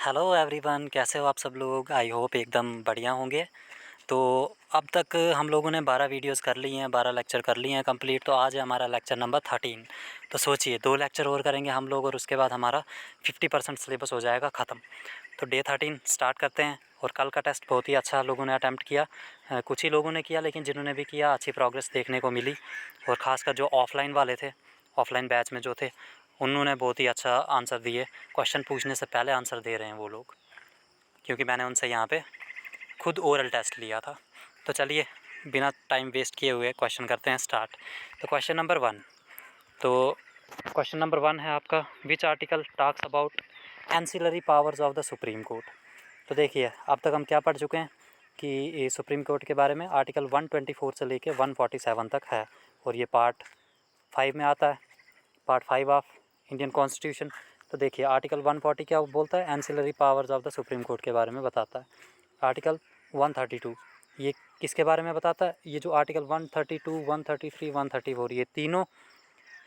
Hello everyone, कैसे हो आप सब लोग। आई होप एकदम बढ़िया होंगे। तो अब तक हम लोगों ने 12 वीडियोस कर ली हैं, 12 लेक्चर कर लिए हैं कंप्लीट। तो आज है हमारा लेक्चर नंबर 13। तो सोचिए 2 लेक्चर और करेंगे हम लोग और उसके बाद हमारा 50% सिलेबस हो जाएगा ख़त्म। तो डे 13 स्टार्ट करते हैं। और कल का टेस्ट बहुत ही अच्छा लोगों ने अटैम्प्ट किया। कुछ ही लोगों ने किया, लेकिन जिन्होंने भी किया अच्छी प्रोग्रेस देखने को मिली। और ख़ासकर जो ऑफ़लाइन वाले थे, ऑफ़लाइन बैच में जो थे, उन्होंने बहुत ही अच्छा आंसर दिए। क्वेश्चन पूछने से पहले आंसर दे रहे हैं वो लोग, क्योंकि मैंने उनसे यहाँ पे खुद ओरल टेस्ट लिया था। तो चलिए बिना टाइम वेस्ट किए हुए क्वेश्चन करते हैं स्टार्ट। तो क्वेश्चन नंबर 1। तो क्वेश्चन नंबर 1 है आपका, which article talks about ancillary powers of the supreme court. तो देखिए अब तक हम क्या पढ़ चुके हैं कि सुप्रीम कोर्ट के बारे में आर्टिकल 124 से लेके 147 तक है। और ये पार्ट 5 में आता है, पार्ट 5 ऑफ इंडियन कॉन्स्टिट्यूशन। तो देखिए आर्टिकल 140 क्या बोलता है, ancillary powers of the supreme court के बारे में बताता है। आर्टिकल 132 ये किसके बारे में बताता है, ये जो आर्टिकल 132, 133, 134 ये तीनों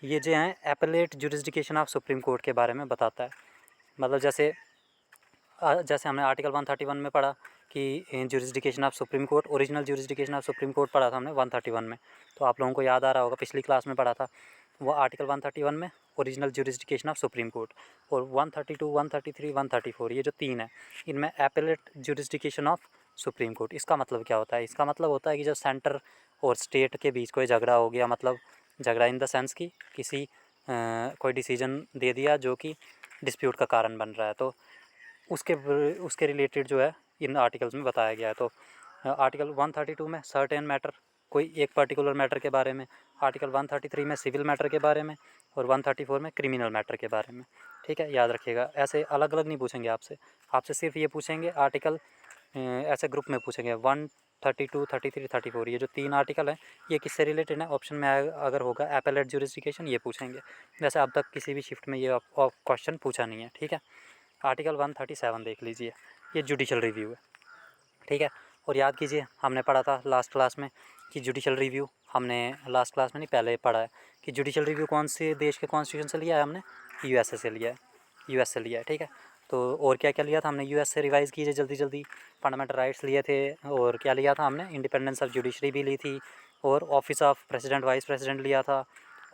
ये जो हैं appellate jurisdiction of supreme court के बारे में बताता है। मतलब जैसे हमने आर्टिकल 131 में पढ़ा कि jurisdiction of supreme court, original jurisdiction of supreme court पढ़ा था हमने 131 में। तो आप लोगों को याद आ रहा होगा, पिछली क्लास में पढ़ा था। वो आर्टिकल 131 में original jurisdiction of supreme court, और 132, 133, 134 ये जो तीन है, इनमें appellate jurisdiction of supreme court. इसका मतलब क्या होता है, इसका मतलब होता है कि जब सेंटर और स्टेट के बीच कोई झगड़ा हो गया, मतलब झगड़ा इन द सेंस कि किसी कोई डिसीजन दे दिया जो कि डिस्प्यूट का कारण बन रहा है, तो उसके रिलेटेड जो है इन आर्टिकल्स में बताया गया है। तो आर्टिकल 132 में सर्टेन मैटर, कोई एक पर्टिकुलर मैटर के बारे में। आर्टिकल 133 में सिविल मैटर के बारे में, और 134 में क्रिमिनल मैटर के बारे में। ठीक है, याद रखिएगा। ऐसे अलग अलग नहीं पूछेंगे आपसे, आपसे सिर्फ ये पूछेंगे आर्टिकल, ऐसे ग्रुप में पूछेंगे 132, 33, 34 ये जो तीन आर्टिकल हैं ये किससे रिलेटेड है। ऑप्शन में अगर होगा एपेलेट जुरिस्डिक्शन ये पूछेंगे। जैसे अब तक किसी भी शिफ्ट में ये क्वेश्चन पूछा नहीं है। ठीक है, आर्टिकल 137 देख लीजिए, ये जुडिशल रिव्यू है। ठीक है, और याद कीजिए हमने पढ़ा था लास्ट क्लास में कि जुडिशल रिव्यू, हमने लास्ट क्लास में नहीं पहले पढ़ा है कि जुडिशल रिव्यू कौन से देश के कॉन्स्टिट्यूशन से लिया है हमने, यूएसए से लिया है, यूएस से लिया है। ठीक है, तो और क्या क्या लिया था हमने, यूएस से रिवाइज़ कीजिए जल्दी जल्दी। फंडामेंटल राइट्स लिए थे, और क्या लिया था हमने, इंडिपेंडेंस ऑफ जुडिशरी भी ली थी, और office of president vice president लिया था,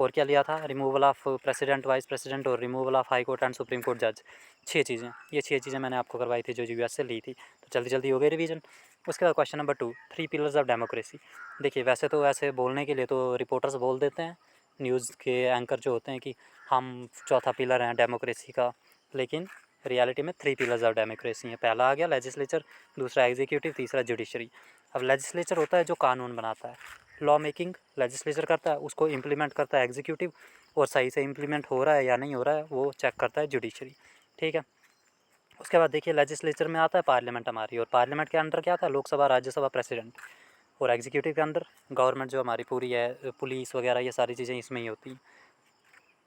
और क्या लिया था, removal of president vice president और removal of high court and supreme court जज। 6 चीज़ें, ये 6 चीज़ें मैंने आपको करवाई थी जो यूएस से ली थी। तो जल्दी जल्दी हो गई रिवीजन। उसके बाद question number 2, 3 pillars of democracy. देखिए वैसे तो ऐसे बोलने के लिए तो रिपोर्टर्स बोल देते हैं, न्यूज़ के एंकर जो होते हैं कि हम चौथा पिलर हैं डेमोक्रेसी का, लेकिन रियलिटी में 3 पिलर्स ऑफ डेमोक्रेसी हैं। पहला आ गया लेजिस्लेचर, दूसरा एग्जीक्यूटिव, तीसरा जुडिशरी। अब लेजिस्लेचर होता है जो कानून बनाता है, लॉ मेकिंग लेजिस्लेचर करता है, उसको इम्प्लीमेंट करता है एग्जीक्यूटिव, और सही से इम्प्लीमेंट हो रहा है या नहीं हो रहा है वो चेक करता है जुडिशरी। ठीक है, उसके बाद देखिए लेजिस्लेचर में आता है पार्लियामेंट हमारी, और पार्लियामेंट के अंदर क्या आता है, लोकसभा, राज्यसभा, प्रेसिडेंट। और एग्जीक्यूटिव के अंदर गवर्नमेंट जो हमारी पूरी है, पुलिस वगैरह ये सारी चीज़ें इसमें ही होती हैं।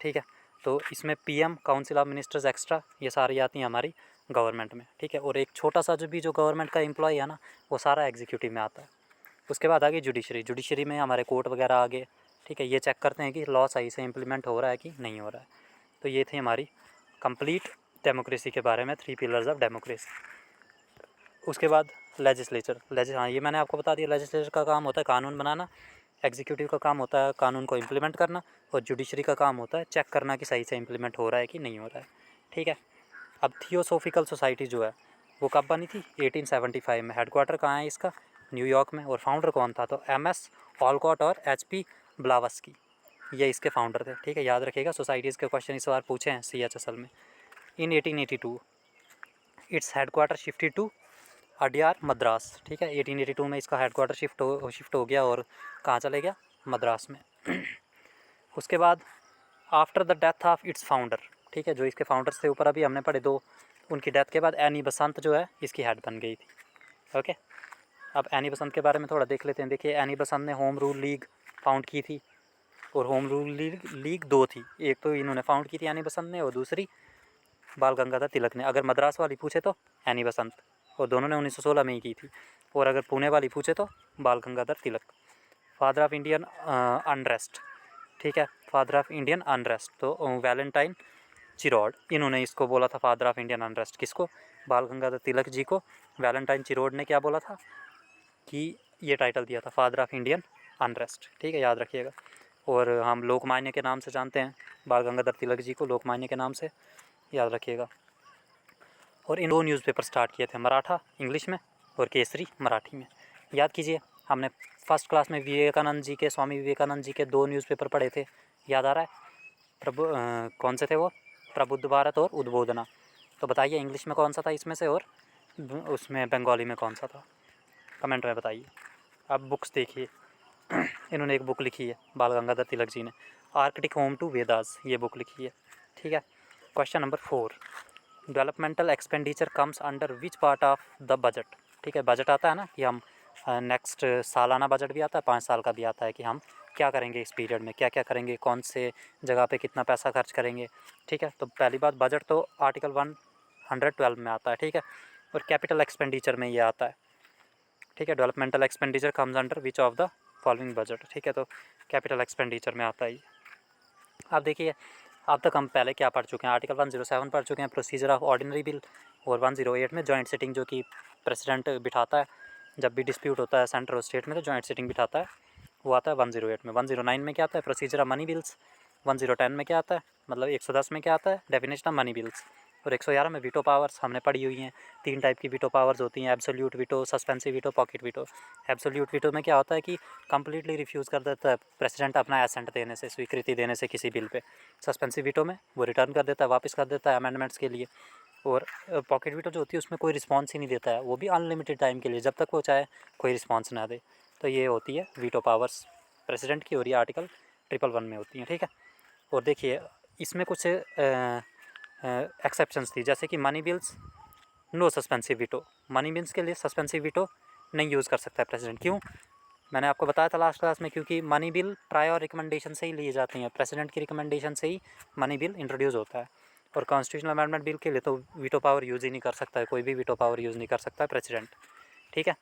ठीक है, तो इसमें PM, council of ministers extra, ये सारी आती हैं हमारी गवर्नमेंट में। ठीक है, और एक छोटा सा जो गवर्नमेंट का एम्प्लॉय है ना, वो सारा एग्जीक्यूटिव में आता है। उसके बाद आ गई जुडिशरी, जुडिशरी में हमारे कोर्ट वगैरह आ गए। ठीक है, ये चेक करते हैं कि लॉ सही से इम्प्लीमेंट हो रहा है कि नहीं हो रहा है। तो ये थी हमारी कंप्लीट डेमोक्रेसी के बारे में, 3 पिलर्स ऑफ डेमोक्रेसी। उसके बाद लेजिस्लेचर, हाँ ये मैंने आपको बता दिया। लेजिस्लेचर का काम होता है कानून बनाना, एग्जीक्यूटिव का काम होता है कानून को इम्प्लीमेंट करना, और जुडिशरी का काम होता है चेक करना कि सही से इम्प्लीमेंट हो रहा है कि नहीं हो रहा है। ठीक है, अब थियोसॉफिकल सोसाइटी जो है वो कब बनी थी, 1875 में। हेडक्वार्टर कहाँ है इसका, न्यूयॉर्क में। और फाउंडर कौन था, तो एम.एस. ऑलकॉट और एच.पी. ब्लावस्की, ये इसके फाउंडर थे। ठीक है, याद रखिएगा, सोसाइटीज़ के क्वेश्चन इस बार पूछे हैं CHSL में। In 1882 its headquarter shifted to Adyar, Madras. ठीक है, 1882 में इसका हेडक्वार्टर शिफ्ट हो गया, और कहाँ चले गया, मद्रास में। उसके बाद after the death of its founder, ठीक है, जो इसके फाउंडर्स थे ऊपर अभी हमने पढ़े दो, उनकी डेथ के बाद एनी बसंत जो है इसकी हेड बन गई थी। ओके, अब एनी बसंत के बारे में थोड़ा देख लेते हैं। देखिए एनी बसंत ने होम रूल लीग फाउंड की थी, और होम रूल लीग दो थी, एक तो इन्होंने फाउंड की थी एनी बसंत ने, और दूसरी बाल गंगाधर तिलक ने। अगर मद्रास वाली पूछे तो एनी बसंत, और दोनों ने 1916 में ही की थी। और अगर पुणे वाली पूछे तो बाल Gangadhar Tilak. Father of Indian unrest, ठीक है, फादर ऑफ इंडियन अनरेस्ट तो वैलेंटाइन चिरोड, इन्होंने इसको बोला था फादर ऑफ इंडियन अनरेस्ट। किसको? बाल गंगाधर तिलक जी को वैलेंटाइन चिरोड ने क्या बोला था कि ये टाइटल दिया था फादर ऑफ इंडियन अनरेस्ट। ठीक है, याद रखिएगा। और हम लोकमान्य के नाम से जानते हैं बाल गंगाधर तिलक जी को, लोकमान्य के नाम से, याद रखिएगा। और इन 2 न्यूज़पेपर स्टार्ट किए थे, मराठा इंग्लिश में और केसरी मराठी में। याद कीजिए, हमने फर्स्ट क्लास में विवेकानंद जी के, स्वामी विवेकानंद जी के 2 न्यूज़पेपर पढ़े थे, याद आ रहा है? कौन से थे वो? प्रबुद्ध भारत और उद्बोधना। तो बताइए इंग्लिश में कौन सा था इसमें से, और उसमें बंगाली में कौन सा था? कमेंट में बताइए। अब बुक्स देखिए, इन्होंने एक बुक लिखी है बाल गंगाधर तिलक जी ने, आर्कटिक होम टू वेदास, ये बुक लिखी है। ठीक है। Question number 4, developmental expenditure comes under which part of the budget. ठीक है, बजट आता है ना कि हम नेक्स्ट सालाना बजट भी आता है, 5 साल का भी आता है कि हम क्या करेंगे इस पीरियड में, क्या क्या करेंगे, कौन से जगह पे कितना पैसा खर्च करेंगे। ठीक है, तो पहली बात, बजट तो आर्टिकल 112 में आता है। ठीक है, और कैपिटल एक्सपेंडिचर में ये आता है। ठीक है, developmental expenditure comes under which of the following budget. ठीक है, तो कैपिटल एक्सपेंडिचर में आता है। अब देखिए, अब तक हम पहले क्या पढ़ चुके हैं, आर्टिकल 107 पढ़ चुके हैं, प्रोसीजर ऑफ ऑर्डिनरी बिल, और 108 में जॉइंट सिटिंग, जो कि प्रेसिडेंट बिठाता है जब भी डिस्प्यूट होता है सेंटर और स्टेट में, तो जॉइंट सिटिंग बिठाता है, वो आता है 108 में। 109 में क्या आता है? Procedure of money bills. 110 में क्या आता है, मतलब 110 में क्या आता है? Definition of money bills. और 111 में वीटो पावर्स हमने पढ़ी हुई हैं। 3 टाइप की वीटो पावर्स होती हैं, absolute veto, suspensive veto, pocket veto. Absolute veto में क्या होता है कि कंप्लीटली रिफ्यूज़ कर देता है प्रेसिडेंट अपना एसेंट देने से, स्वीकृति देने से किसी बिल पे। सस्पेंसिव वीटो में वो रिटर्न कर देता है, वापस कर देता है अमेंडमेंट्स के लिए। और पॉकेट वीटो जो होती है उसमें कोई रिस्पांस ही नहीं देता है, वो भी अनलिमिटेड टाइम के लिए, जब तक वो चाहे कोई रिस्पांस ना दे। तो ये होती है वीटो पावर्स प्रेसिडेंट की, और ये आर्टिकल 111 में होती हैं। ठीक है, और देखिए इसमें कुछ एक्सेप्शंस थी, जैसे कि money bills, no suspensive veto. Money bills के लिए सस्पेंसिव वीटो नहीं यूज़ कर सकता है प्रेसिडेंट। क्यों? मैंने आपको बताया था लास्ट क्लास में, क्योंकि मनी बिल प्रायर रिकमेंडेशन से ही लिए जाती हैं, प्रेसिडेंट की रिकमेंडेशन से ही मनी बिल इंट्रोड्यूस होता है। और कॉन्स्टिट्यूशनल अमेंडमेंट बिल के लिए तो वीटो पावर यूज़ ही नहीं कर सकता है, कोई भी वीटो पावर यूज़ नहीं कर सकता है प्रेसिडेंट। ठीक है,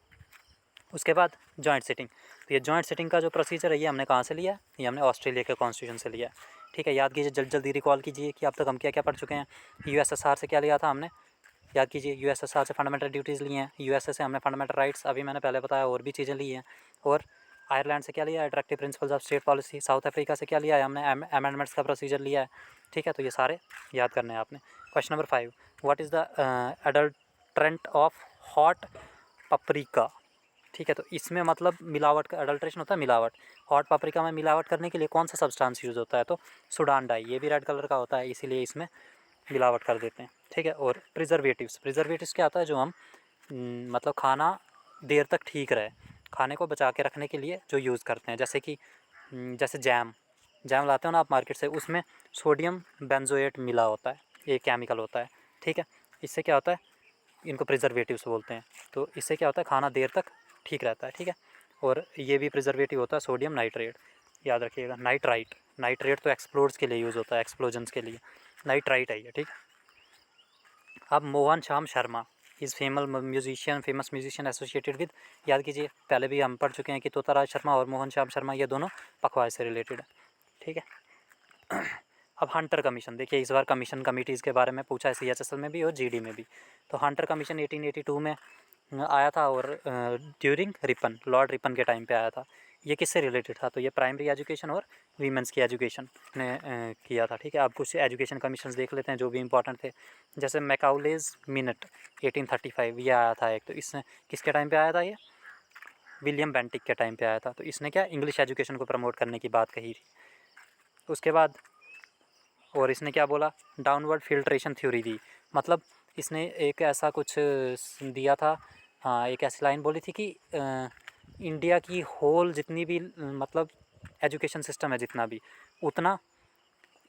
उसके बाद जॉइंट सिटिंग। तो ये जॉइंट सिटिंग का जो प्रोसीजर है, ये हमने कहाँ से लिया है? ये हमने ऑस्ट्रेलिया के कॉन्स्टिट्यूशन से लिया है। ठीक है, याद कीजिए, जल्दी जल्दी रिकॉल कीजिए कि अब तक हम क्या क्या पढ़ चुके हैं। यूएसएसआर से क्या लिया था हमने? याद कीजिए, यूएसएसआर से फंडामेंटल ड्यूटीज़ लिए हैं, यूएसए से हमने फंडामेंटल राइट्स, अभी मैंने पहले बताया, और भी चीज़ें ली हैं। और आयरलैंड से क्या लिया है? Attractive principles of state policy. South Africa से क्या लिया है हमने? अमेंडमेंट्स का प्रोसीजर लिया है। ठीक है, तो ये सारे याद करने हैं आपने। Question number 5, what is the adulterant of hot paprika. ठीक है, तो इसमें मतलब मिलावट का, अडल्ट्रेशन होता है मिलावट। हॉट पपरिका में मिलावट करने के लिए कौन सा सब्सटेंस यूज़ होता है? तो सुडान डाई, ये भी रेड कलर का होता है, इसीलिए इसमें मिलावट कर देते हैं। ठीक है, और प्रिजर्वेटिव्स। प्रिजर्वेटिव्स क्या होता है? जो हम मतलब खाना देर तक ठीक रहे, खाने को बचा के रखने के लिए जो यूज़ करते हैं, जैसे कि जैसे जैम लाते हो ना आप मार्केट से, उसमें सोडियम बेंजोएट मिला होता है, ये केमिकल होता है। ठीक है, इससे क्या होता है? इनको प्रिजर्वेटिव्स बोलते हैं। तो इससे क्या होता है? खाना देर तक ठीक रहता है। ठीक है, और ये भी प्रिजर्वेटिव होता है सोडियम नाइट्रेट, याद रखिएगा। नाइट्रेट तो एक्सप्लोड्स के लिए यूज़ होता है, एक्सप्लोजन्स के लिए। नाइट्राइट है ये। ठीक है, अब Mohan Shyam Sharma is famous musician associated with, याद कीजिए, पहले भी हम पढ़ चुके हैं कि तोताराज शर्मा और मोहन श्याम शर्मा ये दोनों पखवाज से रिलेटेड है। ठीक है, अब हंटर कमीशन देखिए, इस बार कमीशन कमिटीज़ के बारे में पूछा है CHSL में भी और GD में भी। तो हंटर कमीशन 1882 में आया था, और ड्यूरिंग रिपन, लॉर्ड रिपन के टाइम पे आया था। ये किससे रिलेटेड था? तो ये प्राइमरी एजुकेशन और वीमेंस की एजुकेशन ने किया था। ठीक है, अब कुछ एजुकेशन कमीशंस देख लेते हैं जो भी इंपॉर्टेंट थे। जैसे मैकाउलेज मिनट 1835, ये आया था एक। तो इसने किसके टाइम पे आया था? ये विलियम बेंटिक के टाइम पे आया था। तो इसने क्या, इंग्लिश एजुकेशन को प्रमोट करने की बात कही थी। उसके बाद और इसने क्या बोला? डाउनवर्ड फिल्ट्रेशन थ्योरी दी, मतलब इसने एक ऐसा कुछ दिया था, हाँ, एक ऐसी लाइन बोली थी कि इंडिया की होल जितनी भी मतलब एजुकेशन सिस्टम है जितना भी, उतना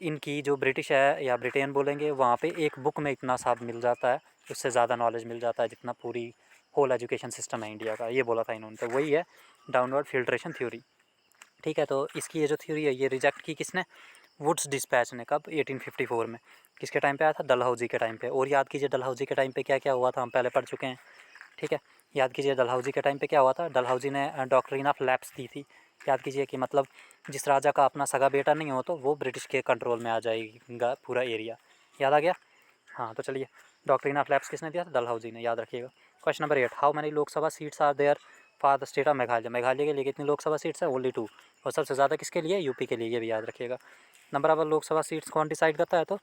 इनकी जो ब्रिटिश है या ब्रिटेन बोलेंगे, वहाँ पे एक बुक में इतना सा मिल जाता है, उससे ज़्यादा नॉलेज मिल जाता है जितना पूरी होल एजुकेशन सिस्टम है इंडिया का। ये बोला था इन्होंने, तो वही है डाउनवर्ड फिल्ट्रेशन थ्योरी। ठीक है, तो इसकी ये जो थ्योरी है ये रिजेक्ट की किसने? वुड्स डिस्पैच ने। कब? 1854 में। किसके टाइम पे आया था? डलहौजी के टाइम पे। और याद कीजिए डलहौजी के टाइम पे क्या क्या हुआ था, हम पहले पढ़ चुके हैं। ठीक है, याद कीजिए डलहौजी के टाइम पे क्या हुआ था। डलहौजी ने डॉक्ट्रिन ऑफ लैप्स दी थी। याद कीजिए कि मतलब जिस राजा का अपना सगा बेटा नहीं हो तो वो ब्रिटिश के कंट्रोल में आ जाएगा पूरा एरिया। याद आ गया? हाँ, तो चलिए, डॉक्ट्रिन ऑफ लैप्स किसने दिया था? डलहौजी ने, याद रखिएगा। Question number 8, how many Lok Sabha seats are there for the state of Meghalaya? Meghalaya के लिए कितनी लोकसभा सीट्स है? ओनली 2। और सबसे ज़्यादा किसके लिए? यूपी के लिए, ये भी याद रखिएगा। नंबर ऑफ लोकसभा सीट्स कौन डिसाइड करता है? तो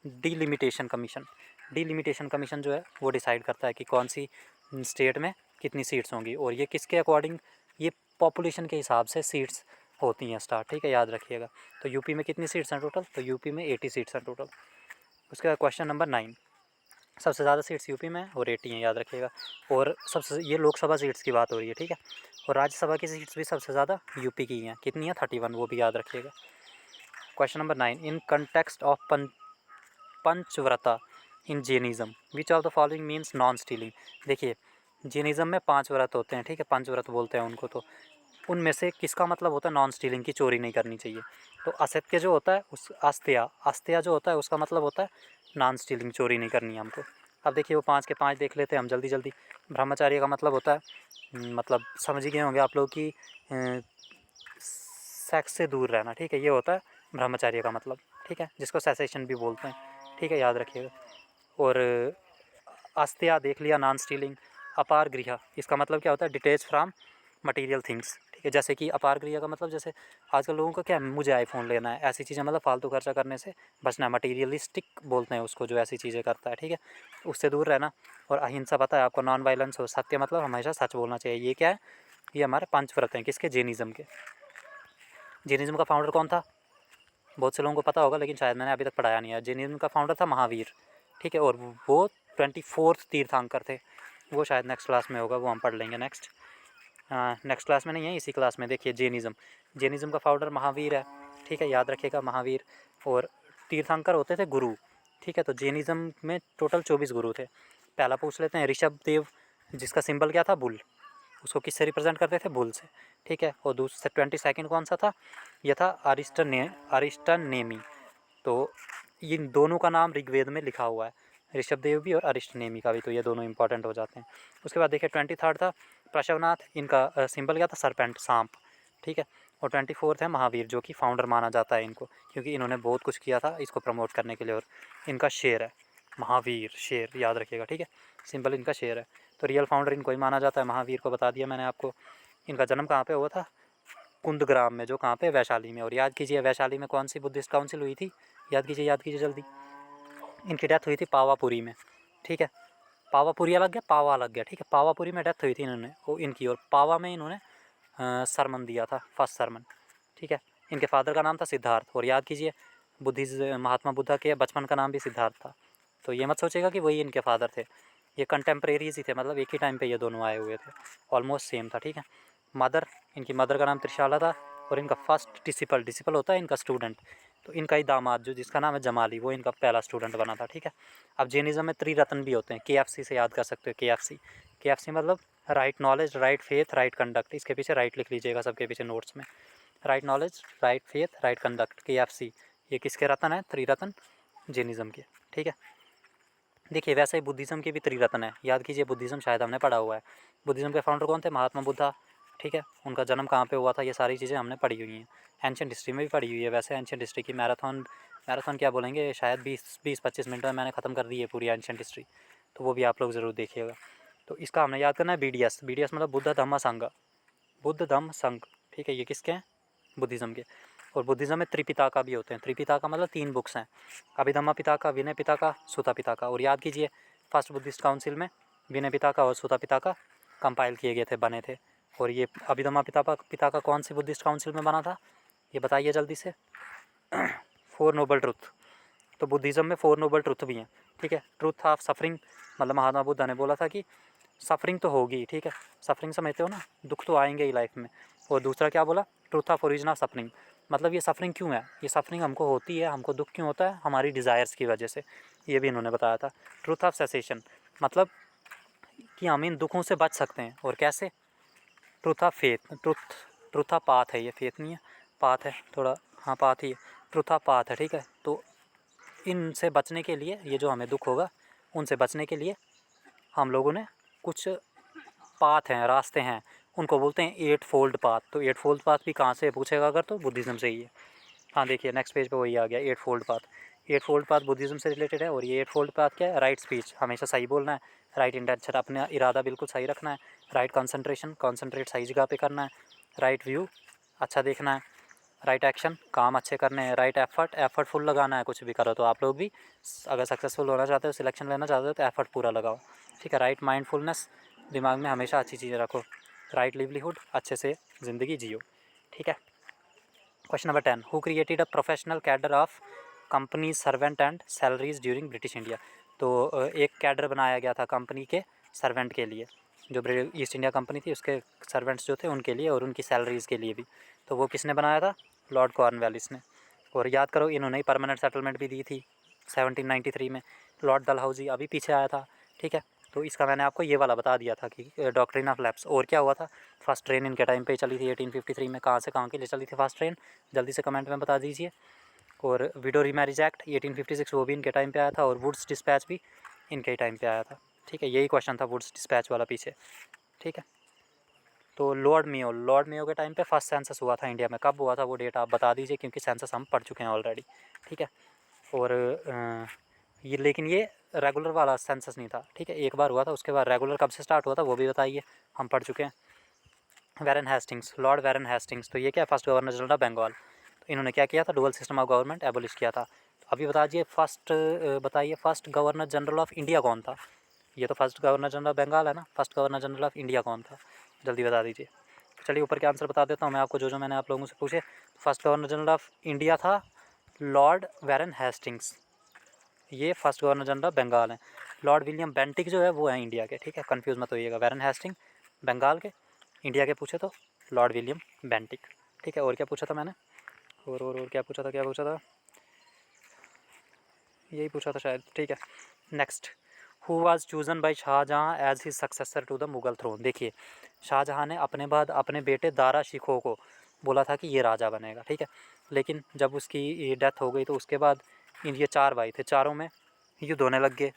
डीलिमिटेशन कमीशन। डीलिमिटेशन कमीशन जो है वो डिसाइड करता है कि कौन सी स्टेट में कितनी सीट्स होंगी, और ये किसके अकॉर्डिंग? ये पॉपुलेशन के हिसाब से सीट्स होती हैं स्टार्ट, ठीक है, याद रखिएगा। तो यूपी में कितनी सीट्स हैं टोटल? तो यूपी में 80 सीट्स हैं टोटल। उसके बाद क्वेश्चन नंबर 9, सबसे ज़्यादा सीट्स यूपी में और 80 हैं, याद रखिएगा। और सबसे, ये लोकसभा सीट्स की बात हो रही है, ठीक है। और राज्यसभा की सीट्स भी सबसे ज़्यादा यूपी की हैं, कितनी है? 31, वो भी याद रखिएगा। Question number 9, in context of panchavrata in Jainism which of the following means non stealing? देखिए, जैनिज़्म में 5 व्रत होते हैं, ठीक है, पंचव्रत बोलते हैं उनको। तो उनमें से किसका मतलब होता है नॉन स्टीलिंग की, चोरी नहीं करनी चाहिए? तो असत्य जो होता है उस अस्त्या जो होता है उसका मतलब होता है नॉन स्टीलिंग, चोरी नहीं करनी है हमको। अब देखिए, वो 5 के 5 देख लेते हैं हम जल्दी जल्दी। ब्रह्मचार्य का मतलब होता है, मतलब समझ ही गए होंगे आप लोग कि सेक्स से दूर रहना, ठीक है, ये होता है ब्रह्मचार्य का मतलब, ठीक है, जिसको सेसेशन भी बोलते हैं, ठीक है, याद रखिएगा। और अस्त्या देख लिया, नॉन स्टीलिंग। अपार गृह, इसका मतलब क्या होता है? डिटेच फ्राम मटेरियल थिंग्स, ठीक है। जैसे कि अपार गृह का मतलब, जैसे आजकल लोगों का क्या है, मुझे आईफोन लेना है, ऐसी चीज़ें, मतलब फालतू खर्चा करने से बचना है। मटीरियलिस्टिक बोलते हैं उसको, जो ऐसी चीज़ें करता है, ठीक है, उससे दूर रहना। और अहिंसा पता है आपको, नॉन वायलेंस हो। सत्य मतलब हमेशा सच बोलना चाहिए। ये क्या है? ये हमारे पंचव्रत हैं, किसके? जैनिज़्म के। जैनिज़्म का फाउंडर कौन था? बहुत से लोगों को पता होगा, लेकिन शायद मैंने अभी तक पढ़ाया नहीं है। जैनिज़्म का फाउंडर था महावीर, ठीक है, और वो 24th तीर्थंकर थे। वो शायद नेक्स्ट क्लास में होगा, वो हम पढ़ लेंगे नेक्स्ट। नेक्स्ट क्लास में नहीं है, इसी क्लास में। देखिए, जैनिज़्म का फाउंडर महावीर है, ठीक है, याद रखिएगा, महावीर। और तीर्थंकर होते थे गुरु, ठीक है। तो जैनिज़्म में टोटल 24 गुरु थे। पहला पूछ लेते हैं, ऋषभ देव, जिसका सिंबल क्या था? बुल। उसको किससे रिप्रेजेंट करते थे? बुल से, ठीक है। और दूसरा 22nd कौन सा था? यह था अरिस्टनेमी। तो इन दोनों का नाम ऋग्वेद में लिखा हुआ है, ऋषभ देव भी और अरिस्टनेमी का भी, तो ये दोनों इंपॉर्टेंट हो जाते हैं। उसके बाद देखिए 23rd था प्रशवनाथ, इनका सिंबल क्या था? सरपेंट, सांप, ठीक है। और 24th है महावीर, जो कि फाउंडर माना जाता है इनको, क्योंकि इन्होंने बहुत कुछ किया था इसको प्रमोट करने के लिए। और इनका शेर है महावीर, शेर, याद रखिएगा, ठीक है, सिंबल इनका शेर है। तो रियल फाउंडर इनको ही माना जाता है, महावीर को बता दिया मैंने आपको। इनका जन्म कहाँ पे हुआ था? कुंदग्राम में, जो कहाँ पे? वैशाली में। और याद कीजिए, वैशाली में कौन सी बुद्धिस्ट काउंसिल हुई थी? याद कीजिए जल्दी। इनकी डेथ हुई थी पावापुरी में, ठीक है। पावापुरी अलग गया, पावा अलग गया, ठीक है। पावापुरी में डेथ हुई थी इन्होंने, वो इनकी, और पावा में इन्होंने सरमन दिया था, फर्स्ट सरमन, ठीक है। इनके फादर का नाम था सिद्धार्थ। और याद कीजिए, महात्मा बुद्धा के बचपन का नाम भी सिद्धार्थ था। तो ये मत सोचेगा कि वही इनके फादर थे, ये कंटेम्प्रेरीज ही थे, मतलब एक ही टाइम पे ये दोनों आए हुए थे, ऑलमोस्ट सेम था, ठीक है। इनकी मदर का नाम त्रिशाला था। और इनका फर्स्ट डिसिपल होता है इनका स्टूडेंट, तो इनका ही दामाद जो जिसका नाम है जमाली, वो इनका पहला स्टूडेंट बना था, ठीक है। अब जैनिज़्म में त्रिरत्न भी होते हैं, KFC से याद कर सकते हो, KFC मतलब right knowledge, right faith, right conduct. इसके पीछे राइट लिख लीजिएगा, सबके पीछे नोट्स में। Right knowledge, right faith, right conduct, KFC। ये किसके रत्न है? त्रिरत्न जैनिज़्म के, ठीक है। देखिए, वैसे ही बुद्धिज़्म के भी त्रिरत्न है, याद कीजिए, बुद्धिज़्म शायद हमने पढ़ा हुआ है। बुद्धिज़्म के फाउंडर कौन थे? महात्मा बुद्धा, ठीक है। उनका जन्म कहाँ पे हुआ था? ये सारी चीज़ें हमने पढ़ी हुई हैं, एंशिएंट हिस्ट्री में भी पढ़ी हुई है। वैसे एंशिएंट हिस्ट्री की मैराथन क्या बोलेंगे, शायद 20-25 मिनट में मैंने ख़त्म कर दी है पूरी एंशिएंट हिस्ट्री, तो वो भी आप लोग ज़रूर देखिएगा। तो इसका हमने याद करना है BDS मतलब बुद्ध धम्म संघ, बुद्ध धम्म संघ, ठीक है। ये किसके हैं? बुद्धिज़्म के। और बुद्धिज़्म में त्रिपिताका भी होते हैं। त्रिपिताका मतलब 3 बुक्स हैं, अभिधम्मा पिताका, विनय पिताका, सुता पिताका। और याद कीजिए, फर्स्ट बुद्धिस्ट काउंसिल में विनय पिताका और सुता पिताका कंपाइल किए गए थे, बने थे। और ये अभिधम्मा पिताका कौन सी बुद्धिस्ट काउंसिल में बना था? ये बताइए जल्दी से। 4 नोबल ट्रुथ। तो बुद्धिज़्म में 4 नोबल ट्रुथ भी हैं, ठीक है। ट्रुथ ऑफ सफरिंग, मतलब महात्मा बुद्धा ने बोला था कि सफरिंग तो होगी, ठीक है, सफरिंग समझते हो ना, दुख तो आएंगे ही लाइफ में। और दूसरा क्या बोला? Truth of origin of suffering, मतलब ये सफरिंग क्यों है, ये सफरिंग हमको होती है, हमको दुख क्यों होता है? हमारी डिज़ायर्स की वजह से, ये भी इन्होंने बताया था। ट्रुथ ऑफ सेसेशन, मतलब कि हम इन दुखों से बच सकते हैं, और कैसे? Truth of faith, truth of path है, ये फेथ नहीं है, पाथ है थोड़ा, हाँ पाथ ही है, ट्रुथ ऑफ पाथ है, ठीक है। तो इनसे बचने के लिए, ये जो हमें दुख होगा उनसे बचने के लिए हम लोगों ने कुछ पाथ हैं, रास्ते हैं, उनको बोलते हैं 8 फोल्ड पाथ। तो 8 फोल्ड पाथ भी कहाँ से पूछेगा अगर, तो बुद्धिज़्म से ही है। हाँ देखिए नेक्स्ट पेज पे वही आ गया, eight fold path. Eight fold path Buddhism से रिलेटेड है। और ये एट फोल्ड पाथ क्या है? राइट स्पीच, हमेशा सही बोलना है। राइट इंटेंशन, अपना इरादा बिल्कुल सही रखना है। राइट कंसंट्रेशन, कंसंट्रेट सही जगह पे करना है। राइट व्यू, अच्छा देखना है। राइट एक्शन, काम अच्छे करने हैं। राइट एफर्ट, एफर्ट फुल लगाना है। कुछ भी करो तो आप लोग भी अगर सक्सेसफुल होना चाहते हो, सिलेक्शन लेना चाहते हो, तो एफर्ट पूरा लगाओ, ठीक है। राइट माइंडफुलनेस, दिमाग में हमेशा अच्छी चीज़ें रखो। राइट लिवलीहुड, अच्छे से ज़िंदगी जियो, ठीक है। Question number 10, who created a professional cadre of company servant and salaries during British India. तो एक कैडर बनाया गया था कंपनी के सर्वेंट के लिए, जो ईस्ट इंडिया कंपनी थी उसके सर्वेंट्स जो थे उनके लिए, और उनकी सैलरीज़ के लिए भी। तो वो किसने बनाया था? लॉर्ड कॉर्नवालिस ने। और याद करो इन्होंने ही परमानेंट सेटलमेंट भी दी थी 1793 में। लॉर्ड डलहौजी अभी पीछे आया था, ठीक है। तो इसका मैंने आपको ये वाला बता दिया था कि डॉक्ट्रिन ऑफ लैप्स। और क्या हुआ था? फर्स्ट ट्रेन इनके टाइम पे चली थी 1853 में। कहाँ से कहाँ के लिए चली थी फर्स्ट ट्रेन? जल्दी से कमेंट में बता दीजिए। और विडो रीमैरिज एक्ट 1856 वो भी इनके टाइम पे आया था। और वुड्स डिस्पैच भी इनके टाइम पे आया था, ठीक है। यही क्वेश्चन था वुड्स डिस्पैच वाला पीछे, ठीक है। तो लॉर्ड मेयो के टाइम पे फर्स्ट सेंसस हुआ था इंडिया में। कब हुआ था वो डेट आप बता दीजिए, क्योंकि सेंसस हम पढ़ चुके हैं ऑलरेडी, ठीक है। और ये लेकिन ये रेगुलर वाला सेंसस नहीं था, ठीक है। एक बार हुआ था, उसके बाद रेगुलर कब से स्टार्ट हुआ था वो भी बताइए, हम पढ़ चुके हैं। Warren Hastings, lord Warren Hastings, तो ये क्या, first governor general of Bengal. तो इन्होंने क्या किया था? Dual system of government abolish किया था। तो अभी बताइए first governor general of India कौन था? ये तो first governor general of Bengal है ना, first governor general of India कौन था? जल्दी बता दीजिए। चलिए ऊपर के आंसर बता देता हूँ मैं आपको, जो मैंने आप लोगों से पूछे। First governor general of India था लॉर्ड वैरन हेस्टिंग्स, ये first governor general of Bengal हैं। लॉर्ड विलियम बेंटिक जो है वो है इंडिया के, ठीक है, कंफ्यूज मत होइएगा। वैरन हेस्टिंग बंगाल के, इंडिया के पूछे तो लॉर्ड विलियम बेंटिक, ठीक है। और क्या पूछा था मैंने? और क्या पूछा था? यही पूछा था शायद, ठीक है। Next, who was chosen by Shah Jahan as his successor to the Mughal throne. देखिए शाहजहाँ ने अपने बाद अपने बेटे दारा शिकोह को बोला था कि ये राजा बनेगा, ठीक है। लेकिन जब उसकी डेथ हो गई तो उसके बाद ये चार भाई थे, चारों में युद्ध होने लग गए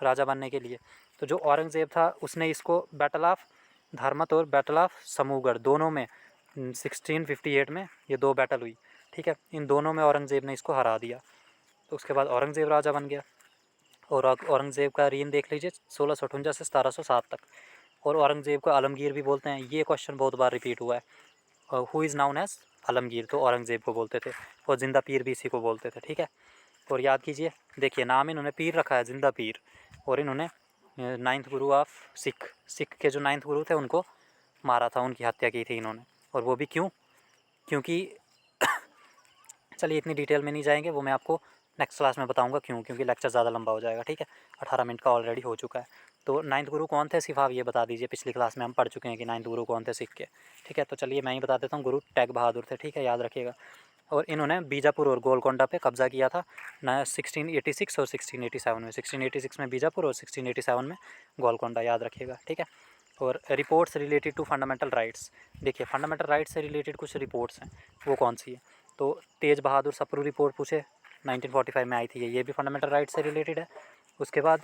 राजा बनने के लिए। तो जो औरंगज़ेब था उसने इसको बैटल ऑफ धर्मत और बैटल ऑफ समूगढ़ दोनों में 1658 में ये दो बैटल हुई, ठीक है। इन दोनों में औरंगज़ेब ने इसको हरा दिया। तो उसके बाद औरंगज़ेब राजा बन गया। और औरंगज़ेब का रीन देख लीजिए 1658 से 1707 तक। और औरंगज़ेब को आलमगीर भी बोलते हैं। ये क्वेश्चन बहुत बार रिपीट हुआ है। Who is known as Alamgir, तो औरंगज़ेब को बोलते थे। और जिंदा पीर भी इसी को बोलते थे, ठीक है। और याद कीजिए, देखिए नाम इन्होंने पीर रखा है, जिंदा पीर। और इन्होंने नाइन्थ गुरु ऑफ सिख के जो नाइन्थ गुरु थे उनको मारा था, उनकी हत्या की थी इन्होंने। और वो भी क्यों? क्योंकि चलिए इतनी डिटेल में नहीं जाएंगे, वो मैं आपको नेक्स्ट क्लास में बताऊंगा क्यों, क्योंकि लेक्चर ज़्यादा लंबा हो जाएगा, ठीक है। 18 मिनट का ऑलरेडी हो चुका है। तो नाइन्थ गुरु कौन थे सिर्फ आप ये बता दीजिए। पिछली क्लास में हम पढ़ चुके हैं कि नाइन्थ गुरु कौन थे सिख के, ठीक है। तो चलिए मैं ही बता देता हूँ, गुरु टैग बहादुर थे, ठीक है, याद रखिएगा। और इन्होंने बीजापुर और गोलकोंडा पे कब्ज़ा किया था 1686 और 1687 में। 1686 में बीजापुर और 1687 में गोलकोंडा, याद रखिएगा, ठीक है। और reports related to fundamental rights, देखिए फंडामेंटल राइट्स से रिलेटेड कुछ रिपोर्ट्स हैं, वो कौन सी है? तो तेज बहादुर सप्रू रिपोर्ट पूछे 1945 में आई थी, ये भी फंडामेंटल राइट्स से रिलेटेड है। उसके बाद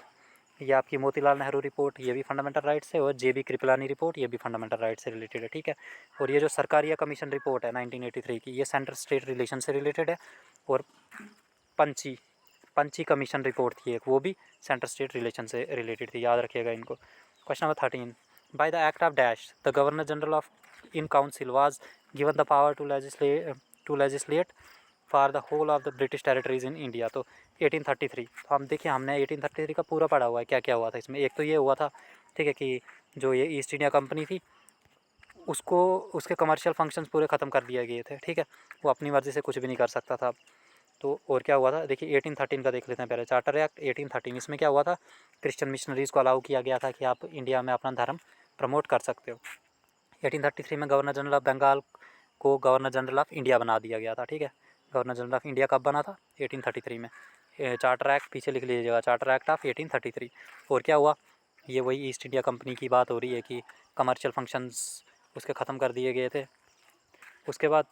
ये आपकी मोतीलाल नेहरू रिपोर्ट, ये भी फंडामेंटल राइट्स है। और जेबी कृपलानी रिपोर्ट, ये भी फंडामेंटल राइट्स से रिलेटेड है, ठीक है। और ये जो सरकारिया कमीशन रिपोर्ट है 1983 की, ये सेंट्रल स्टेट रिलेशन से रिलेटेड है। और पंची पंची कमीशन रिपोर्ट थी एक, वो भी सेंट्रल स्टेट रिलेशन से रिलेटेड थी, याद रखिएगा इनको। Question number 13, by the act of dash the governor general of in council was given the power to legislate for the whole of the British territories in India. तो 1833, तो हम देखिए हमने 1833 का पूरा पढ़ा हुआ है, क्या क्या हुआ था इसमें। एक तो ये हुआ था, ठीक है, कि जो ये ईस्ट इंडिया कंपनी थी उसको उसके कमर्शियल फंक्शंस पूरे ख़त्म कर दिए गए थे, ठीक है। वो अपनी मर्ज़ी से कुछ भी नहीं कर सकता था। तो और क्या हुआ था, देखिए 1813 का देख लेते हैं पहले, चार्टर एक्ट 1813। इसमें क्या हुआ था, क्रिश्चियन मिशनरीज़ को अलाउ किया गया था कि आप इंडिया में अपना धर्म प्रमोट कर सकते हो। 1833 में गवर्नर जनरल ऑफ बंगाल को गवर्नर जनरल ऑफ इंडिया बना दिया गया था, ठीक है। गवर्नर जनरल ऑफ इंडिया कब बना था? 1833 में। चार्टर एक्ट पीछे लिख लीजिएगा, चार्टर एक्ट ऑफ 1833। और क्या हुआ, ये वही ईस्ट इंडिया कंपनी की बात हो रही है कि कमर्शियल फंक्शंस उसके ख़त्म कर दिए गए थे। उसके बाद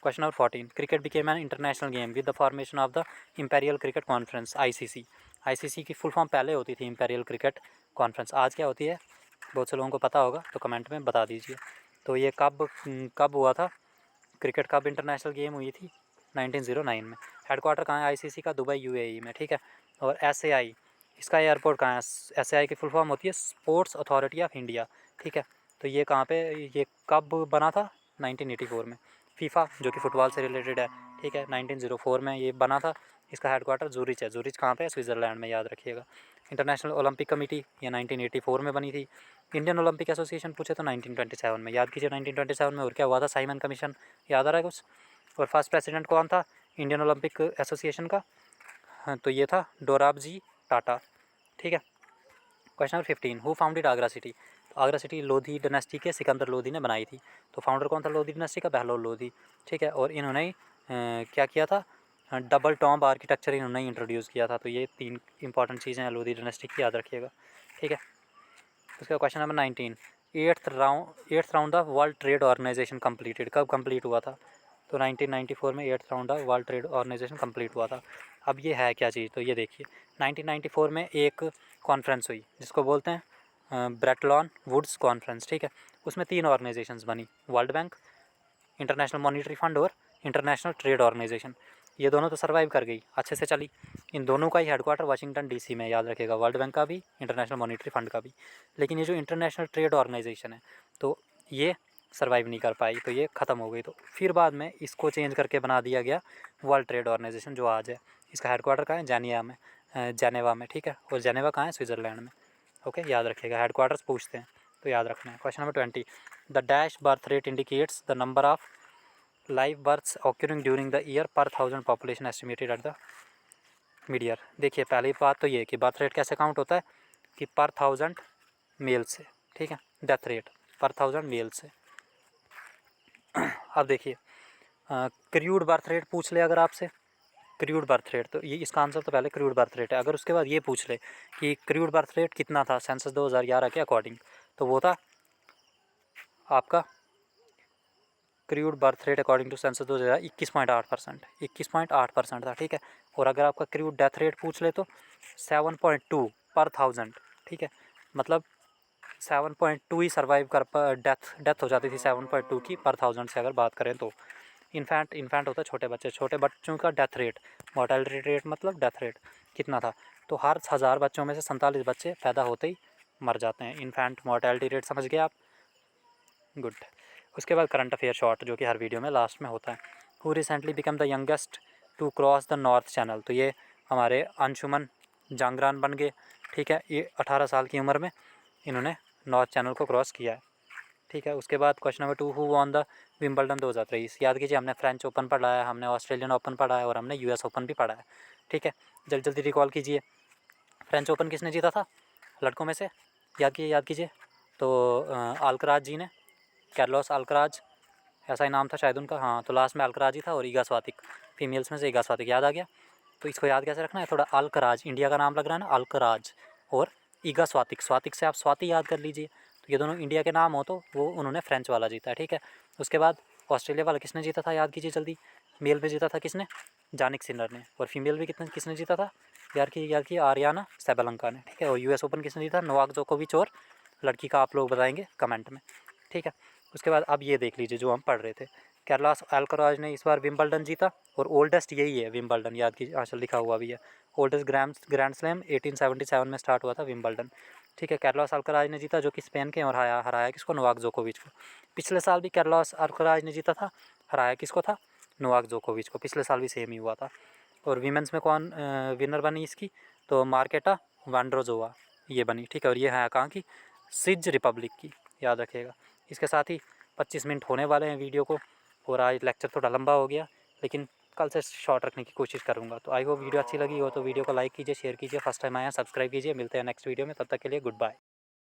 question number 14, cricket became an international game with the formation of the imperial cricket conference ICC. ICC की फुल फॉर्म पहले होती थी इंपेरियल क्रिकेट कॉन्फ्रेंस, आज क्या होती है बहुत से लोगों को पता होगा, तो कमेंट में बता दीजिए। तो ये कब हुआ था, क्रिकेट कब इंटरनेशनल गेम हुई थी? 1909 में। हेडक्वार्टर कहाँ है आईसीसी का? दुबई यूएई में, ठीक है। और एसएआई, इसका एयरपोर्ट कहाँ है? एसएआई की फुल फॉर्म होती है स्पोर्ट्स अथॉरिटी ऑफ इंडिया, ठीक है। तो ये कहाँ पे, ये कब बना था? 1984 में। फीफा जो कि फ़ुटबॉल से रिलेटेड है, ठीक है, 1904 में ये बना था। इसका हेडक्वार्टर जूरिच है। जूरिच कहाँ पे है? स्विट्ज़रलैंड में, याद रखिएगा। इंटरनेशनल ओलंपिक कमेटी ये 1984 में बनी थी। इंडियन ओलंपिक एसोसिएशन पूछे तो 1927 में, याद कीजिए 1927 में। और क्या हुआ था? साइमन कमीशन, याद आ रहा है कुछ? और फर्स्ट प्रेसिडेंट कौन था इंडियन ओलंपिक एसोसिएशन का? हाँ, तो ये था डोराबजी टाटा, ठीक है। Question number 15, who founded Agra city? तो आगरा सिटी लोधी डायनेस्टी के सिकंदर लोधी ने बनाई थी। तो फाउंडर कौन था लोधी डायनेस्टी का? बहलोल लोधी, ठीक है। और इन्होंने क्या किया था? डबल टॉम्ब आर्किटेक्चर इन्होंने इंट्रोड्यूस किया था। तो ये 3 इंपॉर्टेंट चीज़ें हैं लोधी डायनेस्टी की, याद रखिएगा, ठीक है। उसका question number 19, eighth round of world trade organisation completed, कब कंप्लीट हुआ था? तो 1994 में eighth round of world trade organisation complete हुआ था। अब ये है क्या चीज़? तो ये देखिए 1994 में एक कॉन्फ्रेंस हुई जिसको बोलते हैं ब्रेटलॉन वुड्स कॉन्फ्रेंस, ठीक है। उसमें 3 ऑर्गेनाइजेशंस बनी, world bank, international monetary fund और इंटरनेशनल ट्रेड ऑर्गेनाइजेशन। ये दोनों तो सर्वाइव कर गई, अच्छे से चली। इन दोनों का ही हेडक्वार्टर वाशिंगटन डीसी में, याद रखिएगा, वर्ल्ड बैंक का भी, इंटरनेशनल मॉनिटरी फंड का भी। लेकिन ये जो इंटरनेशनल ट्रेड ऑर्गेनाइजेशन है तो ये सर्वाइव नहीं कर पाई, तो ये ख़त्म हो गई। तो फिर बाद में इसको चेंज करके बना दिया गया वर्ल्ड ट्रेड ऑर्गेनाइजेशन जो आज है। इसका हेडक्वार्टर कहाँ है? जेनेवा में, ठीक है। और जेनेवा कहाँ है? स्विट्ज़रलैंड में, ओके, याद रखिएगा। हेडक्वार्टर्स पूछते हैं तो याद रखना है। Question number 20, the dash birth rate indicates the number of live births occurring during the year per 1000 population estimated at the mid year. देखिए पहली बात तो ये कि बर्थ रेट कैसे काउंट होता है कि पर 1000 मेल से, ठीक है। डेथ रेट पर 1000 मेल से। अब देखिए क्रूड बर्थ रेट पूछ ले अगर आपसे, क्रूड बर्थ रेट, तो ये इसका आंसर तो पहले क्रूड बर्थ रेट है। अगर उसके बाद ये पूछ ले कि क्रूड बर्थ रेट कितना था सेंसस 2011 के अकॉर्डिंग, तो वो था आपका crude birth rate according to census 2011 21.8%, 21.8% था, ठीक है। और अगर आपका क्रूड डेथ रेट पूछ ले तो 7.2 पर 1000, ठीक है। मतलब 7.2 ही सर्वाइव कर डेथ हो जाती थी 7.2 की पर 1000 से अगर बात करें तो। इन्फेंट होता है छोटे बच्चे, छोटे बच्चों का डेथ रेट, मोर्टेलिटी रेट मतलब डेथ रेट कितना था? तो हर 1000 बच्चों में से 47 बच्चे पैदा होते ही मर जाते हैं। इन्फेंट मोर्टेलिटी रेट समझ गए आप? गुड। उसके बाद करंट अफेयर शॉर्ट जो कि हर वीडियो में लास्ट में होता है। Who recently become the youngest to cross the north channel? तो ये हमारे अंशुमन जांगरान बन गए, ठीक है। ये 18 साल की उम्र में इन्होंने नॉर्थ चैनल को क्रॉस किया है, ठीक है। उसके बाद question number 2, who won the Wimbledon 2023? याद कीजिए हमने फ्रेंच ओपन पढ़ा है, हमने ऑस्ट्रेलियन ओपन पढ़ा है और हमने यूएस ओपन भी पढ़ा है, ठीक है। जल्दी जल्दी रिकॉल कीजिए, फ्रेंच ओपन किसने जीता था लड़कों में से? याद कीजिए। तो अल्कराज जी ने, कार्लोस अल्कराज ऐसा ही नाम था शायद उनका, हाँ। तो लास्ट में अल्कराज ही था और ईगा स्वातिक, फीमेल्स में से ईगा स्वातिक, याद आ गया। तो इसको याद कैसे रखना है? थोड़ा अल्कराज इंडिया का नाम लग रहा है ना, अल्कराज, और ईगा स्वातिक, स्वातिक से आप स्वाति याद कर लीजिए। तो ये दोनों इंडिया के नाम हो तो वो उन्होंने फ्रेंच वाला जीता है, ठीक है। उसके बाद ऑस्ट्रेलिया वाला किसने जीता था? याद कीजिए जल्दी। मेल में जीता था किसने? जानिक सिनर ने। और फीमेल भी किसने जीता था? याद की आर्याना सैबालंका ने, ठीक है। और यूएस ओपन किसने जीता? नोवाक जोकोविच। और लड़की का आप लोग बताएंगे कमेंट में, ठीक है। उसके बाद अब ये देख लीजिए जो हम पढ़ रहे थे, कार्लोस अल्कराज ने इस बार विंबलडन जीता और ओल्डेस्ट यही है विंबलडन, याद कीजिए, आंसर लिखा हुआ भी है। ओल्डेस्ट ग्रैंड स्लैम 1877 में स्टार्ट हुआ था विंबलडन, ठीक है। कार्लोस अल्कराज ने जीता जो कि स्पेन के, और हराया किसको? नोवाक जोकोविच को। पिछले साल भी कार्लोस अल्कराज ने जीता था, हराया किसको था? नोवाक जोकोविच को। पिछले साल भी सेम ही हुआ था। और वीमेंस में कौन विनर बनी इसकी? तो मार्केटा वांड्रोजोवा ये बनी, ठीक है। और ये है कहाँ की? सिज रिपब्लिक की, याद रखिएगा। इसके साथ ही 25 मिनट होने वाले हैं वीडियो को, और आज लेक्चर थोड़ा लंबा हो गया लेकिन कल से शॉर्ट रखने की कोशिश करूँगा। तो आई होप वीडियो अच्छी लगी हो तो वीडियो को लाइक कीजिए, शेयर कीजिए, फर्स्ट टाइम आया सब्सक्राइब कीजिए। मिलते हैं नेक्स्ट वीडियो में, तब तक के लिए गुड बाय।